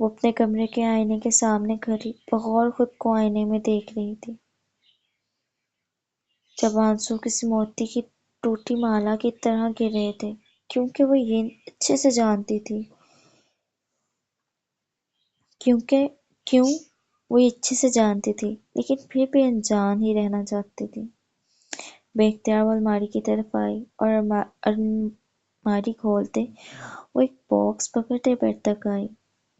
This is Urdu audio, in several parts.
وہ اپنے کمرے کے آئینے کے سامنے کھڑی بغور خود کو آئینے میں دیکھ رہی تھی، جب آنسو کسی موتی کی ٹوٹی مالا کی طرح گر رہے تھے، کیونکہ وہ یہ اچھے سے جانتی تھی کیوں وہ یہ اچھے سے جانتی تھی، لیکن پھر بھی انجان ہی رہنا چاہتی تھی۔ بے اختیار وہ الماری کی طرف آئی اور الماری کھولتے وہ ایک باکس پکڑتے بیڈ تک آئی۔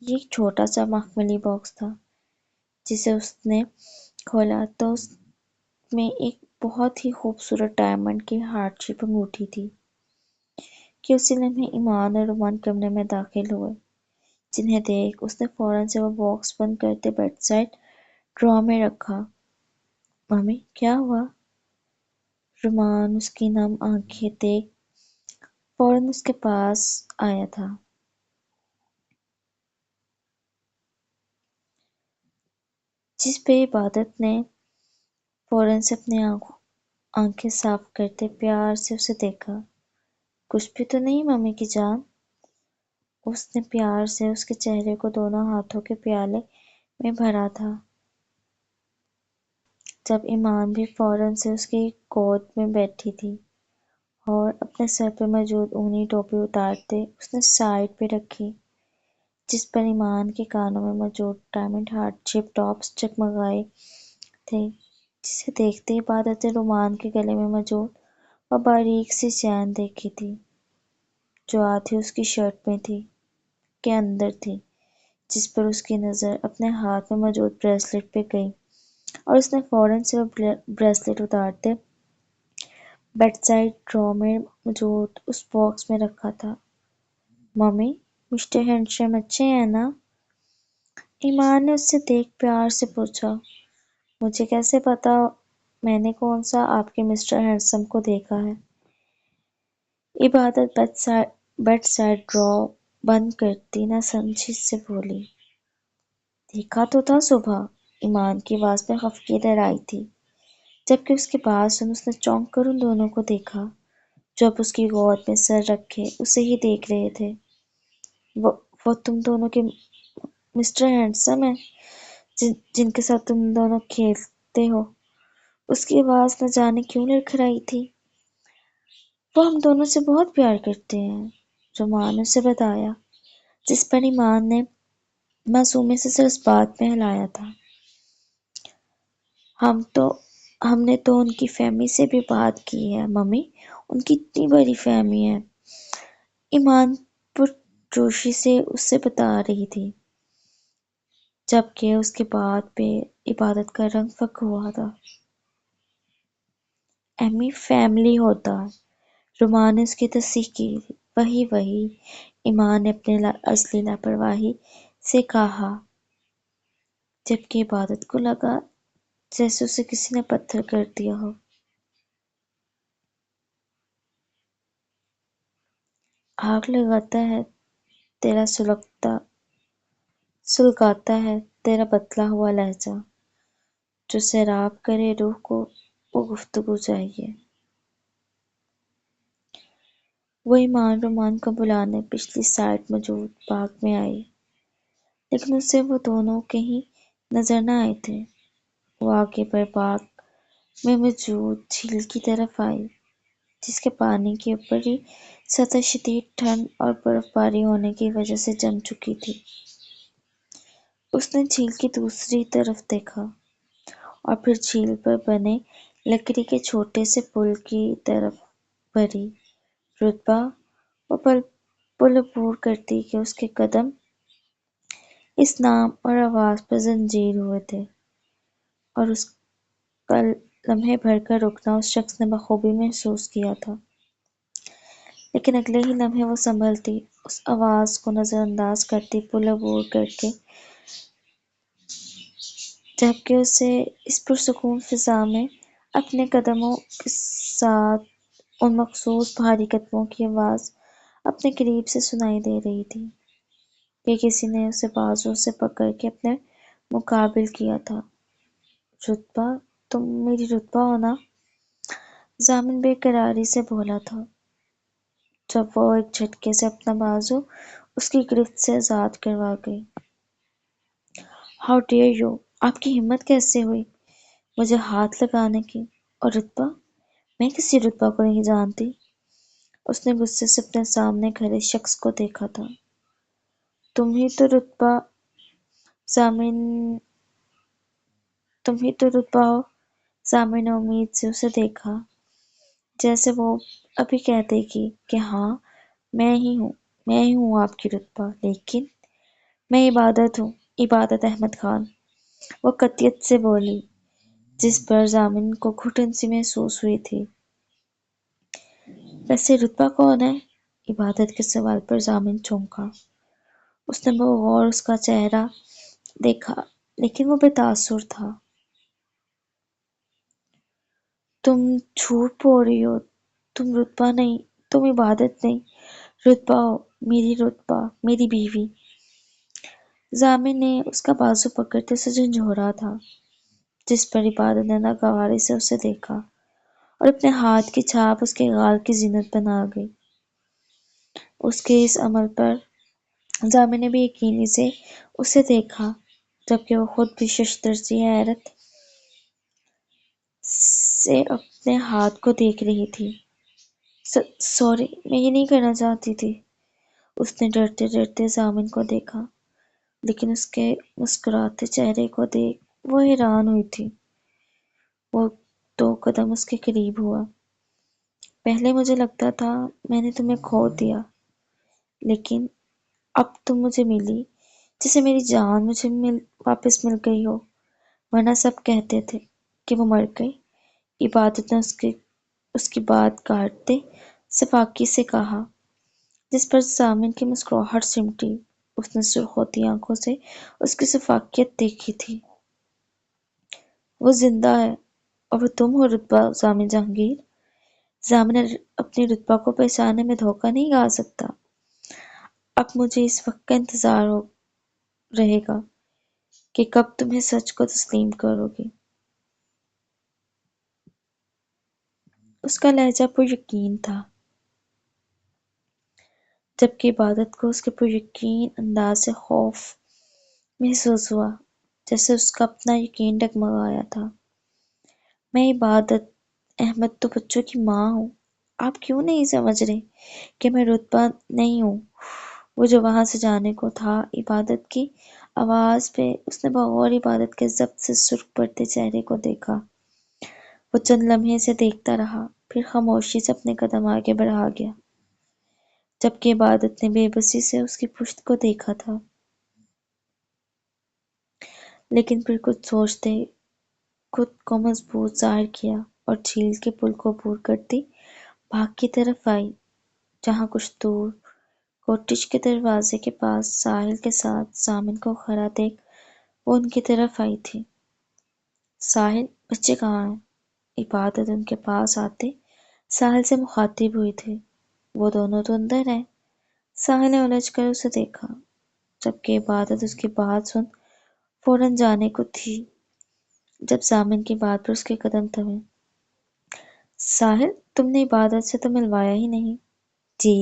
یہ ایک چھوٹا سا مخملی باکس تھا، جسے اس نے کھولا تو اس میں ایک بہت ہی خوبصورت ڈائمنڈ کی ہارٹ شیپ انگوٹھی تھی کہ اسی لمحے ایمان اور رومان کمرے میں داخل ہوئے، جنہیں دیکھ اس نے فوراً سے وہ باکس بند کرتے بیڈ سائڈ ڈرا میں رکھا۔ ممی کیا ہوا؟ رومان اس کی نم آنکھیں دیکھ فوراً اس کے پاس آیا تھا۔ جس پہ عبادت نے فوراً سے اپنی آنکھیں صاف کرتے پیار سے اسے دیکھا۔ کچھ بھی تو نہیں ممی کی جان؟ اس نے پیار سے اس کے چہرے کو دونوں ہاتھوں کے پیالے میں بھرا تھا، جب ایمان بھی فوراً سے اس کی گود میں بیٹھی تھی اور اپنے سر پہ موجود اونی ٹوپی اتارتے اس نے سائیڈ پہ رکھی، جس پر ایمان کے کانوں میں موجود ڈائمنڈ ہارٹ شیپ ٹاپس جگمگائے تھے، جسے دیکھتے ہی عبادت نے رومان کے گلے میں موجود وہ باریک سی چین دیکھی تھی، جو آدھی اس کی شرٹ میں تھی کے اندر تھی، جس پر اس کی نظر اپنے ہاتھ میں موجود بریسلٹ پہ گئی اور اس نے فوراً سے وہ بریسلٹ اتارتے بیڈ سائڈ ڈرا میں موجود اس باکس میں رکھا تھا۔ ممی مسٹر ہینڈسم اچھے ہیں نا؟ ایمان نے اس سے دیکھ پیار سے پوچھا۔ مجھے کیسے پتا؟ میں نے کون سا آپ کے مسٹر ہینڈسم کو دیکھا ہے؟ عبادت بیڈ سائڈ ڈرا بند کرتی نہ سمجھی سے بولی۔ دیکھا تو تھا صبح، ایمان کی آواز میں خفگی لہرائی تھی، جبکہ اس کی بات سن اس نے چونک کر ان دونوں کو دیکھا، جو اب اس کی گود میں سر رکھے اسے ہی دیکھ رہے تھے۔ وہ تم دونوں کے مسٹر ہینڈسم ہیں جن کے ساتھ تم دونوں کھیلتے ہو؟ اس کی آواز نہ جانے کیوں لڑکھڑائی تھی۔ وہ ہم دونوں سے بہت پیار کرتے ہیں، رومان نے اسے بتایا، جس پر ایمان نے معصومی سے سر اس بات میں ہلایا تھا۔ ہم نے تو ان کی فیملی سے بھی بات کی ہے ممی، ان کی اتنی بڑی فیملی ہے، ایمان پرجوشی سے اسے بتا رہی تھی، جبکہ اس کے بات پہ عبادت کا رنگ فک ہوا تھا۔ ایمی فیملی ہوتا ہے، رومان نے اس کی تصحیح کی۔ وہی ایمان نے اپنے اصلی لاپرواہی سے کہا، جبکہ عبادت کو لگا جیسے اسے کسی نے پتھر کر دیا ہو۔ آگ لگاتا ہے تیرا سلگاتا ہے تیرا بتلا ہوا لہجہ، جو سیراب کرے روح کو وہ گفتگو چاہیے۔ وہ ایمان رومان کو بلانے پچھلی سائڈ موجود باغ میں آئی، لیکن اسے وہ دونوں کہیں نظر نہ آئے تھے۔ وہ آگے بڑھ باغ میں موجود جھیل کی طرف آئی، جس کے پانی کی اوپری سطح شدید ٹھنڈ اور برف باری ہونے کی وجہ سے جم چکی تھی۔ اس نے جھیل کی دوسری طرف دیکھا اور پھر جھیل پر بنے لکڑی کے چھوٹے سے پل کی طرف بڑھی۔ رتبہ وہ پل عبور کرتی کہ اس کے قدم اس نام اور آواز پر زنجیر ہوئے تھے، اور اس کا لمحے بھر کا رکنا اس شخص نے بخوبی محسوس کیا تھا، لیکن اگلے ہی لمحے وہ سنبھلتی، اس آواز کو نظر انداز کرتی پل عبور کرکے، جبکہ اسے اس پرسکون فضا میں اپنے قدموں کے ساتھ ان مخصوص بھاری قدموں کی آواز اپنے قریب سے سنائی دے رہی تھی، کہ کسی نے اسے بازو سے پکڑ کے اپنے مقابل کیا تھا۔ رتبہ تم میری رتبہ ہو نا؟ ضامن بے قراری سے بولا تھا، جب وہ ایک جھٹکے سے اپنا بازو اس کی گرفت سے آزاد کروا گئی۔ ہاؤ ڈیئر یو، آپ کی ہمت کیسے ہوئی مجھے ہاتھ لگانے کی؟ اور رتبہ؟ میں کسی رتبہ کو نہیں جانتی۔ اس نے غصے سے اپنے سامنے کھڑے شخص کو دیکھا تھا۔ تم ہی تو رتبہ ضامن تم ہی تو رتبہ ہو۔ ضامن نے امید سے اسے دیکھا، جیسے وہ ابھی کہہ دے گی کہ ہاں میں ہی ہوں آپ کی رتبہ، لیکن میں عبادت ہوں، عبادت احمد خان، وہ قطعیت سے بولی، جس پر ضامن کو گھٹن سی محسوس ہوئی تھی۔ ویسے رتبہ کون ہے؟ عبادت کے سوال پر ضامن چونکا۔ اس نے بغور اس کا چہرہ دیکھا، لیکن وہ بے تاثر تھا۔ تم جھوٹ بول رہی ہو، تم رتبہ نہیں، تم عبادت نہیں، رتبہ ہو، میری رتبہ، میری بیوی۔ ضامن نے اس کا بازو پکڑتے اسے جھنجھوڑا تھا، جس پر عبادت نے ناگواری سے اسے دیکھا اور اپنے ہاتھ کی چھاپ اس کے غال کی زینت بنا گئی۔ اس کے اس عمل پر ضامن نے بھی یقینی سے اسے دیکھا، جبکہ وہ خود بھی ششدر سی حیرت سے اپنے ہاتھ کو دیکھ رہی تھی۔ سوری، میں یہ نہیں کرنا چاہتی تھی۔ اس نے ڈرتے ڈرتے ضامن کو دیکھا، لیکن اس کے مسکراتے چہرے کو دیکھ وہ حیران ہوئی تھی۔ وہ 2 قدم اس کے قریب ہوا۔ پہلے مجھے لگتا تھا میں نے تمہیں کھو دیا، لیکن اب تم مجھے ملی، جسے میری جان مجھے واپس مل گئی ہو، ورنہ سب کہتے تھے کہ وہ مر گئی۔ عبادت نے اس کی بات کاٹتے شفاقی سے کہا، جس پر ضامن کی مسکراہٹ سمٹی۔ اس نے سرخ ہوتی آنکھوں سے اس کی شفافیت دیکھی تھی۔ وہ زندہ ہے، اور وہ تم ہو رتبہ ضامن جہانگیر۔ ضامن اپنی رتبہ کو پہچاننے میں دھوکہ نہیں کھا سکتا۔ اب مجھے اس وقت کا انتظار رہے گا کہ کب تمہیں سچ کو تسلیم کرو گی۔ اس کا لہجہ پر یقین تھا، جبکہ عبادت کو اس کے پر یقین انداز سے خوف محسوس ہوا، جیسے اس کا اپنا یقین ڈگمگایا تھا۔ میں عبادت احمد تو بچوں کی ماں ہوں، آپ کیوں نہیں سمجھ رہے کہ میں رتبہ نہیں ہوں وہ جو وہاں سے جانے کو تھا؟ عبادت کی آواز پہ اس نے بغور عبادت کے ضبط سے سرخ پڑتے چہرے کو دیکھا۔ وہ چند لمحے سے دیکھتا رہا، پھر خاموشی سے اپنے قدم آگے بڑھا گیا، جبکہ عبادت نے بے بسی سے اس کی پشت کو دیکھا تھا، لیکن پھر کچھ سوچتے خود کو مضبوط ظاہر کیا اور جھیل کے پل کو عبور کرتی بھاگ کی طرف آئی، جہاں کچھ دور کوٹیج کے دروازے کے پاس ساحل کے ساتھ ضامن کو کھڑا دیکھ وہ ان کی طرف آئی تھی۔ ساحل، بچے کہاں ہیں؟ عبادت ان کے پاس آتے ساحل سے مخاطب ہوئی تھی۔ وہ دونوں تو اندر ہیں۔ ساحل نے الجھ کر اسے دیکھا، جبکہ عبادت اس کی بات سن فوراً جانے کو تھی، جب ضامن کی بات پر اس کے قدم تھمے۔ ساحل، تم نے عبادت سے تو ملوایا ہی نہیں۔ جی؟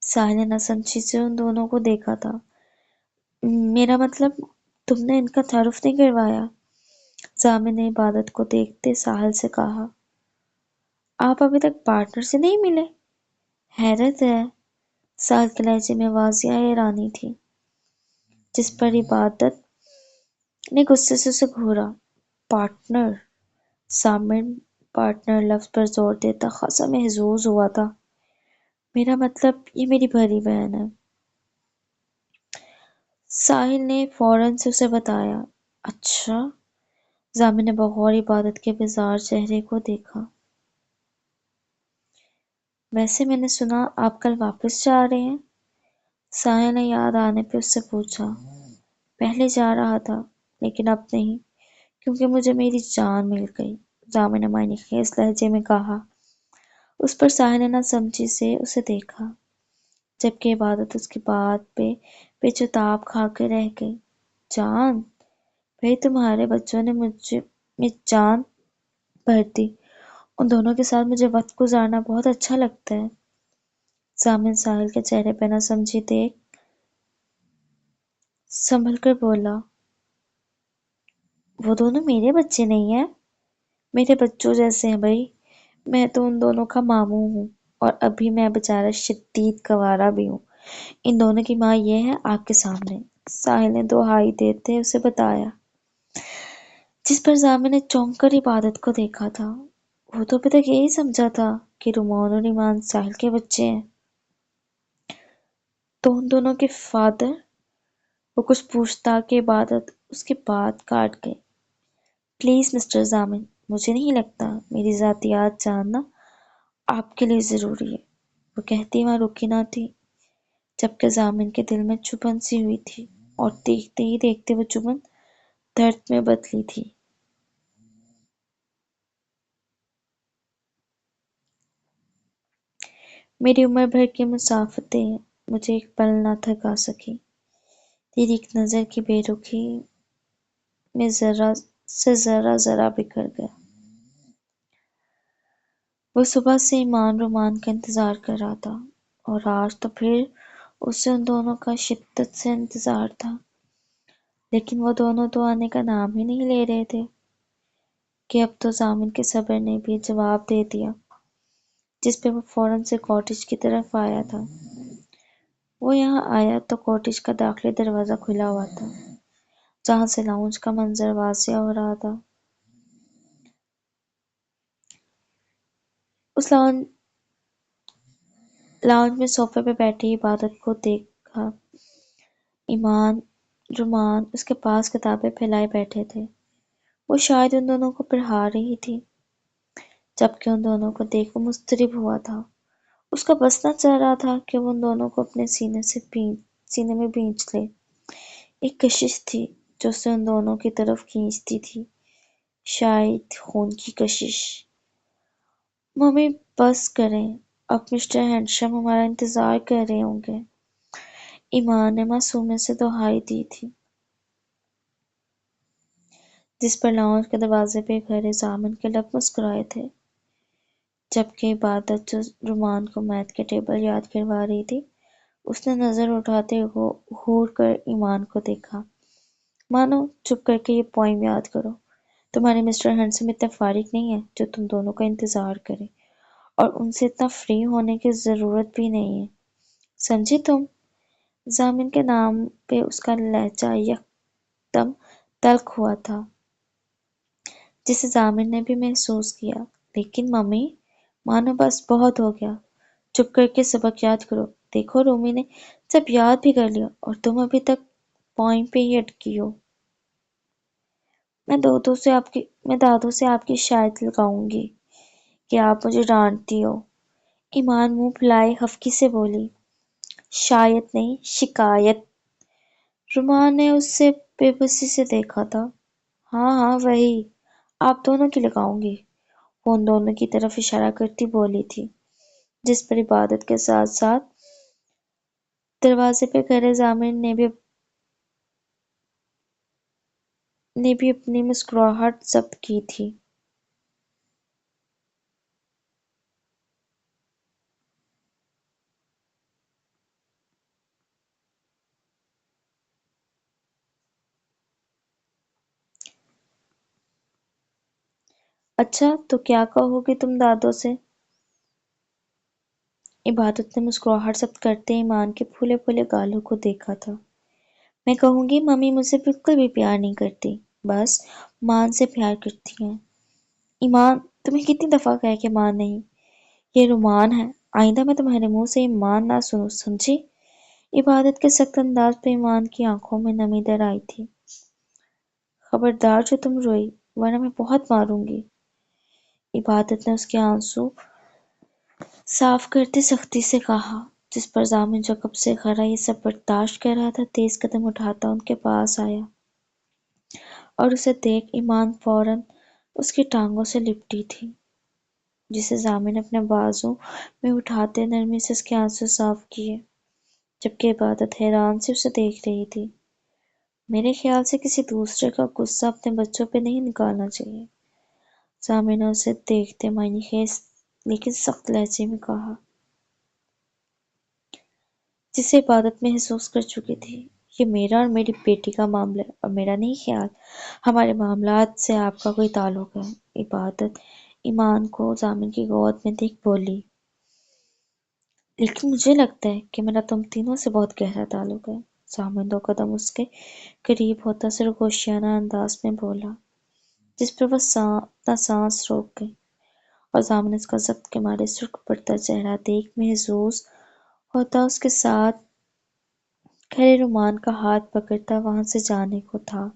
ساحل نے ناسمجھی سے ان دونوں کو دیکھا تھا۔ میرا مطلب، تم نے ان کا تعارف نہیں کروایا؟ ضامن نے عبادت کو دیکھتے ساحل سے کہا۔ آپ ابھی تک پارٹنر سے نہیں ملے؟ حیرت ہے۔ ساحل کے لہجے میں واضح حیرانی تھی، جس پر عبادت نے غصے سے اسے گھورا۔ پارٹنر؟ ضامن پارٹنر لفظ پر زور دیتا خاصا محظوظ ہوا تھا۔ میرا مطلب، یہ میری بڑی بہن ہے۔ ساحل نے فوراً سے اسے بتایا۔ اچھا؟ ضامن نے بغور عبادت کے بیزار چہرے کو دیکھا۔ ویسے میں نے سنا آپ کل واپس جا رہے ہیں؟ ساحل نے یاد آنے پہ اس سے پوچھا۔ پہلے جا رہا تھا، لیکن اب نہیں، کیونکہ مجھے میری جان مل گئی، ضامن نے معنی خیز لہجے میں کہا۔ اس پر ساحل نے ناسمجھی سے اسے دیکھا، جبکہ عبادت اس کی بات پہ بے چتاب کھا کے رہ گئی۔ جان؟ بھئی تمہارے بچوں نے مجھے میں جان بھر دی، ان دونوں کے ساتھ مجھے وقت گزارنا بہت اچھا لگتا ہے۔ ضامن ساحل کے چہرے پہ ناسمجھی دیکھ سنبھل کر بولا۔ وہ دونوں میرے بچے نہیں ہیں، میرے بچوں جیسے ہیں بھائی، میں تو ان دونوں کا ماموں ہوں، اور ابھی میں بیچارہ شدید کوارا بھی ہوں۔ ان دونوں کی ماں یہ ہے آپ کے سامنے، ساحل نے دہائی دیتے اسے بتایا، جس پر زامن نے چونک کر عبادت کو دیکھا تھا۔ وہ تو ابھی تک یہی سمجھا تھا کہ رومان اور ایمان ساحل کے بچے ہیں۔ تو ان دونوں کے فادر؟ وہ کچھ پوچھتا کہ عبادت اس کے بات کاٹ گئی۔ پلیز مسٹر زامن، مجھے نہیں لگتا میری ذاتیات جاننا آپ کے لیے ضروری ہے، وہ کہتی وہاں رکی نہ تھی، جبکہ زامن کے دل میں چبھن سی ہوئی تھی، اور دیکھتے ہی دیکھتے وہ چبھن درد میں بدلی تھی۔ میری عمر بھر کی مسافتیں مجھے ایک پل نہ تھکا سکی، تیری ایک نظر کی بے رخی میں ذرہ بکھر گیا۔ وہ صبح سے ایمان رومان کا انتظار کر رہا تھا، اور آج تو پھر اسے ان دونوں کا شدت سے انتظار تھا، لیکن وہ دونوں تو آنے کا نام ہی نہیں لے رہے تھے کہ اب تو زامن کے صبر نے بھی جواب دے دیا، جس پہ وہ فوراً سے کاٹیج کی طرف آیا تھا۔ وہ یہاں آیا تو کاٹیج کا داخلی دروازہ کھلا ہوا تھا، جہاں سے لاؤنج کا منظر واضح ہو رہا تھا۔ اس لاؤنج میں صوفے پہ بیٹھی عبادت کو دیکھا۔ ایمان رومان اس کے پاس کتابیں پھیلائے بیٹھے تھے، وہ شاید ان دونوں کو پڑھا رہی تھی، جبکہ ان دونوں کو دیکھ وہ مضطرب ہوا تھا۔ اس کا بس نہ چل رہا تھا کہ وہ ان دونوں کو اپنے سینے میں بھینچ لے۔ ایک کشش تھی جو اسے ان دونوں کی طرف کھینچتی تھی، شاید خون کی کشش۔ ممی بس کریں، اب مسٹر ہینڈسم ہمارا انتظار کر رہے ہوں گے، ایمان نے معصومیت سے دہائی دی تھی، جس پر لاؤنج کے دروازے پہ کھڑے زامن کے لب مسکرائے تھے، جبکہ عبادت جو رومان کو میتھ کے ٹیبل یاد کروا رہی تھی، اس نے نظر اٹھاتے گھور کر ایمان کو دیکھا۔ مانو چپ کر کے یہ پوئم یاد کرو، تمہارے مسٹر ہینڈسم اتنے فارغ نہیں ہیں جو تم دونوں کا انتظار کریں، اور ان سے اتنا فری ہونے کی ضرورت بھی نہیں ہے، سمجھی تم؟ زامن کے نام پہ اس کا لہجہ یکدم تلخ ہوا تھا، جسے زامن نے بھی محسوس کیا۔ لیکن ممی، مانو بس بہت ہو گیا، چپ کر کے سبق یاد کرو، دیکھو رومی نے سب یاد بھی کر لیا اور تم ابھی تک پوائنٹ پہ ہی اٹکی ہو۔ میں دادو سے آپ کی شاید لگاؤں گی کہ آپ مجھے ڈانٹتی ہو، ایمان منہ پھلائے خفگی سے بولی۔ شاید نہیں، شکایت۔ رومان نے اس سے بے بسی سے دیکھا تھا۔ ہاں ہاں وہی، آپ دونوں کی لگاؤں گی، وہ ان دونوں کی طرف اشارہ کرتی بولی تھی، جس پر عبادت کے ساتھ ساتھ دروازے پہ کھڑے زامن نے بھی اپنی مسکراہٹ ضبط کی تھی۔ اچھا تو کیا کہو گی تم دادو سے؟ عبادت نے مسکراہٹ ضبط کرتے ایمان کے پھولے پھولے گالوں کو دیکھا تھا۔ میں کہوں گی ممی مجھ سے بالکل بھی پیار نہیں کرتی، بس مان سے پیار کرتی ہیں۔ ایمان، تمہیں کتنی دفعہ کہا کہ مان نہیں، یہ رومان ہے، آئندہ میں تمہارے منہ سے ایمان نہ سنوں، سمجھی؟ عبادت کے سخت انداز پہ ایمان کی آنکھوں میں نمی در آئی تھی۔ خبردار جو تم روئی، ورنہ میں بہت ماروں گی، عبادت نے اس کے آنسو صاف کرتے سختی سے کہا، جس پر زامن جو کب سے کھڑا یہ سب برداشت کر رہا تھا تیز قدم اٹھاتا ان کے پاس آیا، اور اسے دیکھ ایمان فوراً اس کی ٹانگوں سے لپٹی تھی، جسے زامن نے اپنے بازو میں اٹھاتے نرمی سے اس کے آنسو صاف کیے، جبکہ عبادت حیران سے اسے دیکھ رہی تھی۔ میرے خیال سے کسی دوسرے کا غصہ اپنے بچوں پہ نہیں نکالنا چاہیے، زامن نے اسے دیکھتے معنی خیز لیکن سخت لہجے میں کہا، جسے عبادت محسوس کر چکی تھی۔ یہ میرا اور میری بیٹی کا معاملہ ہے اور میرا نہیں خیال ہمارے معاملات سے آپ کا کوئی تعلق ہے۔ عبادت ایمان کو ضامن کی گود میں دیکھ بولی، لیکن مجھے لگتا ہے کہ میرا تم تینوں سے بہت گہرا تعلق ہے۔ ضامن دو قدم اس کے قریب ہوتا سرگوشیانہ انداز میں بولا، جس پر وہ اپنا سانس روک گئی، اور ضامن اس کا ضبط کے مارے سرخ پڑتا چہرہ دیکھ محظوظ ہوتا اس کے ساتھ کھڑے رومان کا ہاتھ پکڑتا وہاں سے جانے کو تھا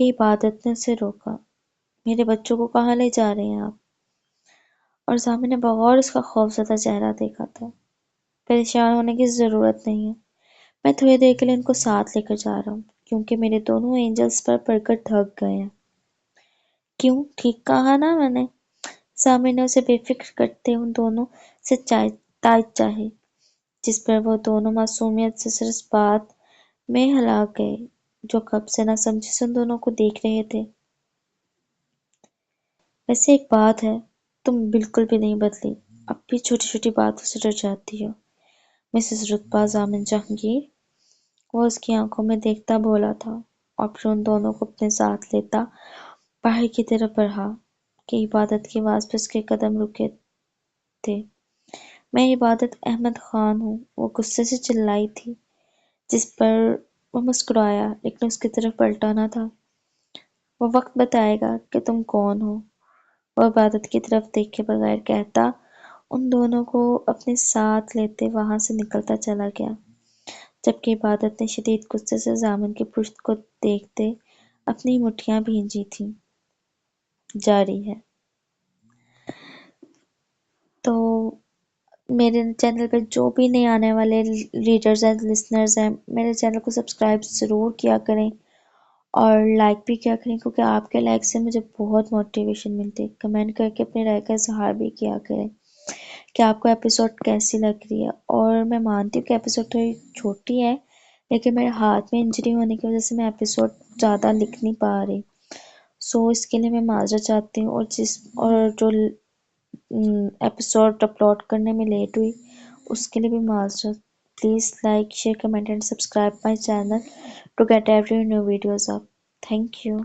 کہ عبادت نے اسے روکا۔ میرے بچوں کو کہاں لے جا رہے ہیں آپ؟ اور ضامن نے بغور اس کا خوفزدہ چہرہ دیکھا تھا۔ پریشان ہونے کی ضرورت نہیں ہے، میں تھوڑی دیر کے لیے ان کو ساتھ لے کر جا رہا ہوں، کیونکہ میرے دونوں اینجلز پر پڑھ کر تھک گئے ہیں۔ کیوں، ٹھیک کہا نا میں نے؟ ضامن نے اسے بے فکر کرتے ان دونوں سے تائید چاہی، جس پر وہ دونوں معصومیت سے صرف اس بات میں ہلاک گئے جو کب سے نہ سمجھی سے ان دونوں کو دیکھ رہے تھے۔ ویسے ایک بات ہے، تم بالکل بھی نہیں بدلی، اب بھی چھوٹی چھوٹی باتوں سے ڈر جاتی ہو، مسز رتبہ ضامن جہانگیر۔ وہ اس کی آنکھوں میں دیکھتا بولا تھا، اور پھر ان دونوں کو اپنے ساتھ لیتا باہر کی طرف بڑھا کہ عبادت کی آواز پہ اس کے قدم رکے تھے۔ میں عبادت احمد خان ہوں، وہ غصے سے چلائی تھی، جس پر وہ مسکرایا لیکن اس کی طرف پلٹا نہ تھا۔ وہ وقت بتائے گا کہ تم کون ہو، وہ عبادت کی طرف دیکھے بغیر کہتا، ان دونوں کو اپنے ساتھ لیتے وہاں سے نکلتا چلا گیا، جبکہ عبادت نے شدید غصے سے ضامن کی پشت کو دیکھتے اپنی مٹھیاں بھینجی تھیں۔ جاری ہے۔ تو میرے چینل پہ جو بھی نئے آنے والے ریڈرز ہیں، لسنرز ہیں، میرے چینل کو سبسکرائب ضرور کیا کریں اور لائک بھی کیا کریں، کیونکہ آپ کے لائک سے مجھے بہت موٹیویشن ملتی ہے۔ کمنٹ کر کے اپنی رائے کا اظہار بھی کیا کریں کہ آپ کو ایپیسوڈ کیسی لگ رہی ہے۔ اور میں مانتی ہوں کہ ایپیسوڈ تھوڑی چھوٹی ہے، لیکن میرے ہاتھ میں انجری ہونے کی وجہ سے میں ایپیسوڈ زیادہ لکھ نہیں پا رہی، اس کے لیے میں معذرت چاہتی ہوں، اور جو ایپیسوڈ اپلوڈ کرنے میں لیٹ ہوئی اس کے لیے بھی معذرت۔ Please like, share, comment and subscribe my channel to get every new videos up. Thank you.